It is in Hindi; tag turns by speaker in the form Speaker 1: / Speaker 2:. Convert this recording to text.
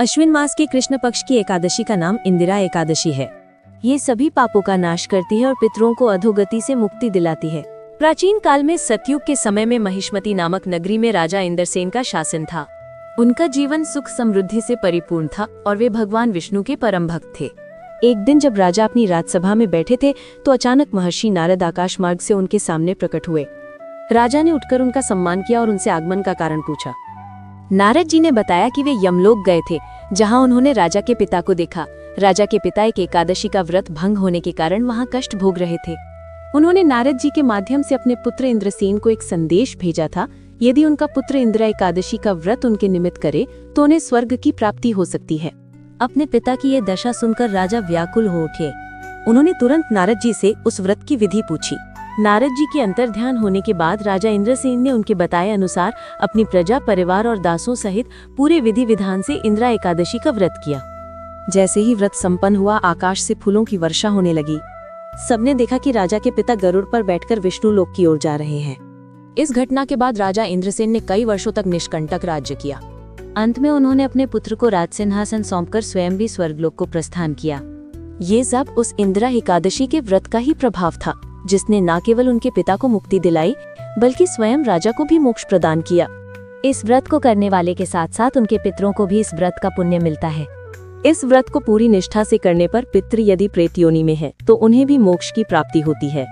Speaker 1: अश्विन मास के कृष्ण पक्ष की एकादशी का नाम इंदिरा एकादशी है। ये सभी पापों का नाश करती है और पितरों को अधोगति से मुक्ति दिलाती है। प्राचीन काल में सतयुग के समय में महिष्मती नामक नगरी में राजा इंद्रसेन का शासन था। उनका जीवन सुख समृद्धि से परिपूर्ण था और वे भगवान विष्णु के परम भक्त थे। एक दिन जब राजा अपनी राजसभा में बैठे थे तो अचानक महर्षि नारद आकाश मार्ग से उनके सामने प्रकट हुए। राजा ने उठकर उनका सम्मान किया और उनसे आगमन का कारण पूछा। नारद जी ने बताया कि वे यमलोक गए थे, जहां उन्होंने राजा के पिता को देखा। राजा के पिता एक एकादशी का व्रत भंग होने के कारण वहां कष्ट भोग रहे थे। उन्होंने नारद जी के माध्यम से अपने पुत्र इंद्रसेन को एक संदेश भेजा था, यदि उनका पुत्र इंदिरा एकादशी का व्रत उनके निमित्त करे तो उन्हें स्वर्ग की प्राप्ति हो सकती है। अपने पिता की ये दशा सुनकर राजा व्याकुल हो उठे। उन्होंने तुरंत नारद जी से उस व्रत की विधि पूछी। नारद जी के अंतर्ध्यान होने के बाद राजा इंद्रसेन ने उनके बताए अनुसार अपनी प्रजा, परिवार और दासों सहित पूरे विधि विधान से इंदिरा एकादशी का व्रत किया। जैसे ही व्रत संपन्न हुआ, आकाश से फूलों की वर्षा होने लगी। सबने देखा कि राजा के पिता गरुड़ पर बैठकर विष्णु लोक की ओर जा रहे हैं। इस घटना के बाद राजा इंद्रसेन ने कई वर्षों तक निष्कंटक राज्य किया। अंत में उन्होंने अपने पुत्र को राज सिंहासन सौंपकर स्वयं भी स्वर्गलोक को प्रस्थान किया। ये सब उस इंदिरा एकादशी के व्रत का ही प्रभाव था, जिसने न केवल उनके पिता को मुक्ति दिलाई बल्कि स्वयं राजा को भी मोक्ष प्रदान किया। इस व्रत को करने वाले के साथ साथ उनके पितरों को भी इस व्रत का पुण्य मिलता है। इस व्रत को पूरी निष्ठा से करने पर पितृ यदि प्रेत योनि में है तो उन्हें भी मोक्ष की प्राप्ति होती है।